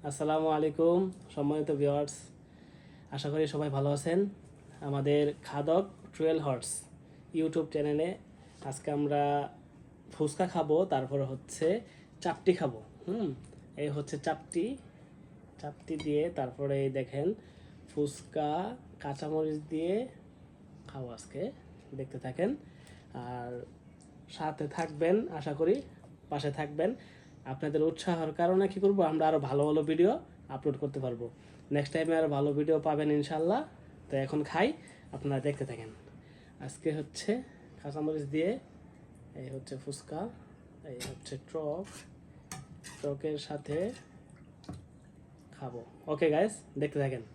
আসসালামু আলাইকুম সম্মানিত ভিউয়ার্স, আশা করি সবাই ভালো আছেন। আমাদের খাদক ট্রেল হর্স ইউটিউব চ্যানেলে আজকে আমরা ফুচকা খাবো, তারপরে হচ্ছে চাপটি খাবো। এই হচ্ছে চাপটি চাপটি দিয়ে তারপরে এই দেখেন ফুচকা কাঁচামরিচ দিয়ে খাবো আজকে, দেখতে থাকেন আর সাথে থাকবেন, আশা করি পাশে থাকবেন। আপনাদের উৎসাহের কারণে কি করব, আমরা আরও ভালো ভালো ভিডিও আপলোড করতে পারবো। নেক্সট টাইমে আরও ভালো ভিডিও পাবেন ইনশাল্লাহ। তো এখন খাই, আপনারা দেখতে থাকেন। আজকে হচ্ছে কাঁচামরিচ দিয়ে, এই হচ্ছে ফুচকা, এই হচ্ছে টকের সাথে খাবো। ওকে গাইস, দেখতে থাকেন।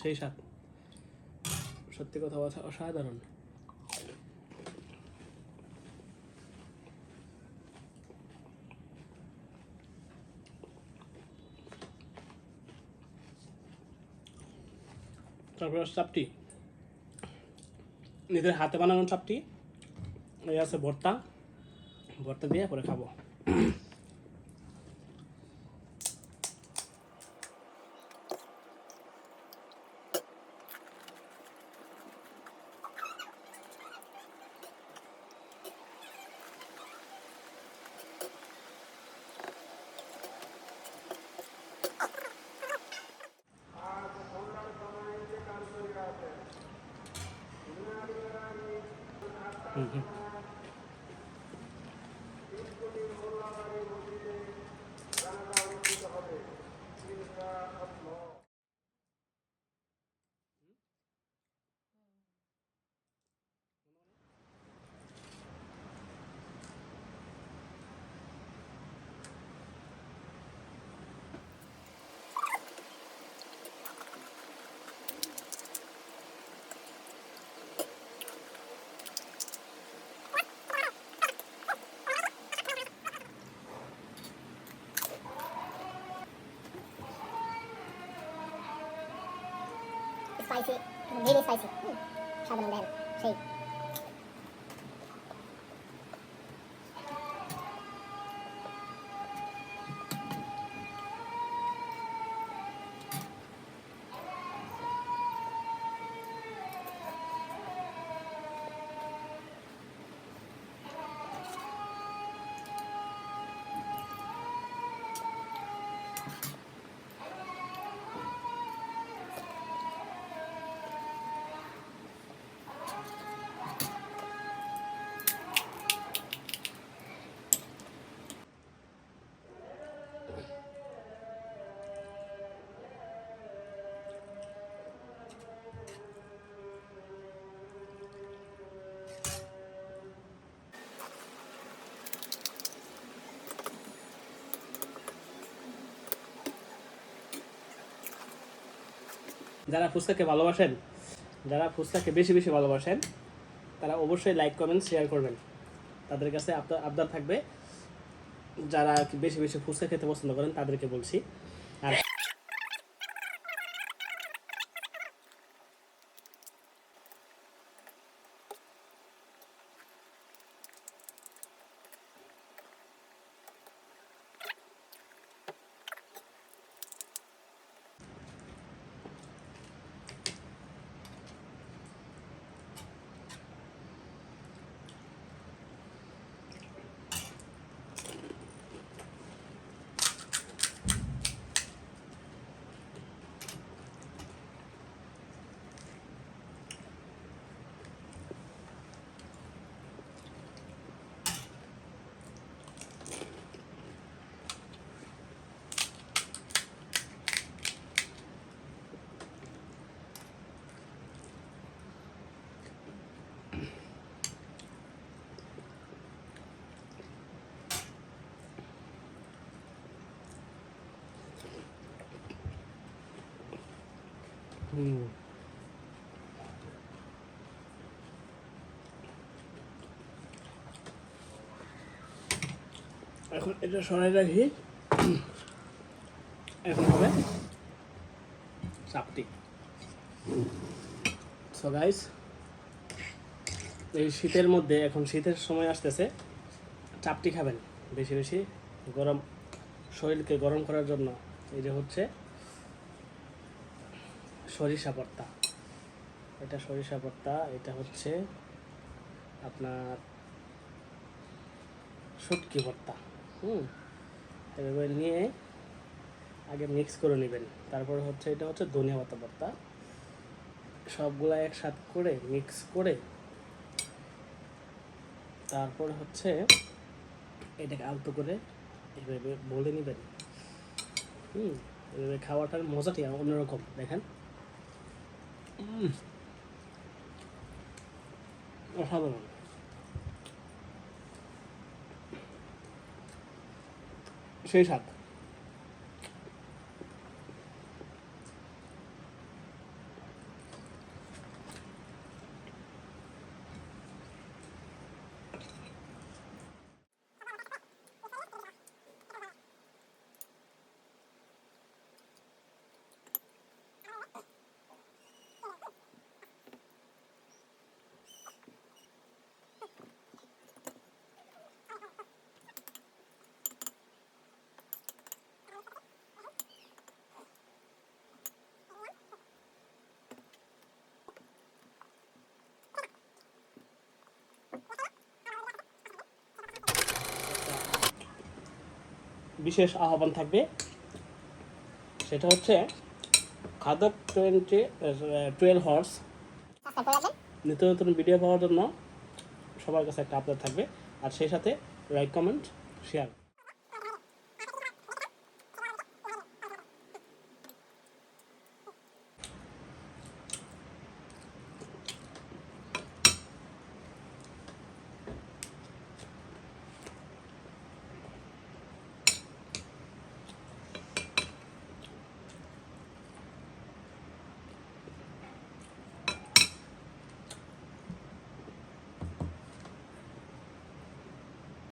সেই স্বাদ, সত্যি কথা অসাধারণ। তারপর চাপটি, নিজের হাতে বানানো চাপটি, এই আছে ভর্তা, ভর্তা দিয়ে পরে খাবো। স্পাইসি, ভেরি স্পাইসি, সাধারণ দেন সেই যারা ফুচকাকে ভালোবাসেন, যারা ফুচকাকে বেশি বেশি ভালোবাসেন, তারা অবশ্যই লাইক কমেন্ট শেয়ার করবেন। তাদের কাছে আবদার থাকবে, যারা বেশি বেশি ফুচকা খেতে পছন্দ করেন তাদেরকে বলছি। আর হুম। এখন এটা সরাই রাখি। এখন হবে চাপটি। সো গাইস, এই শীতের মধ্যে, এখন শীতের সময় আসতেছে, চাপটি খাবেন বেশি বেশি। গরম, শরীরকে গরম করার জন্য। এই যে হচ্ছে সরিষা ভর্তা, এটা সরিষা ভর্তা। এটা হচ্ছে আপনার শুটকি ভর্তা। এভাবে নিয়ে আগে মিক্স করে নেবেন। তারপরে হচ্ছে এটা হচ্ছে ধনিয়া পাতা ভর্তা। সবগুলা একসাথে করে মিক্স করে তারপর হচ্ছে এটাকে আলতো করে এভাবে বলে নেবেন। এভাবে খাওয়াটার মজাটি অন্যরকম। দেখেন, অসাধারণ। সেই স্বাদ। বিশেষ আহ্বান থাকবে, সেটা হচ্ছে খাদক 12 হর্স সাবস্ক্রাইব করে রাখবেন। নিত্য নতুন ভিডিও পাওয়ার জন্য সবার কাছে একটা আপডেট থাকবে। আর সেই সাথে লাইক, কমেন্ট, শেয়ার।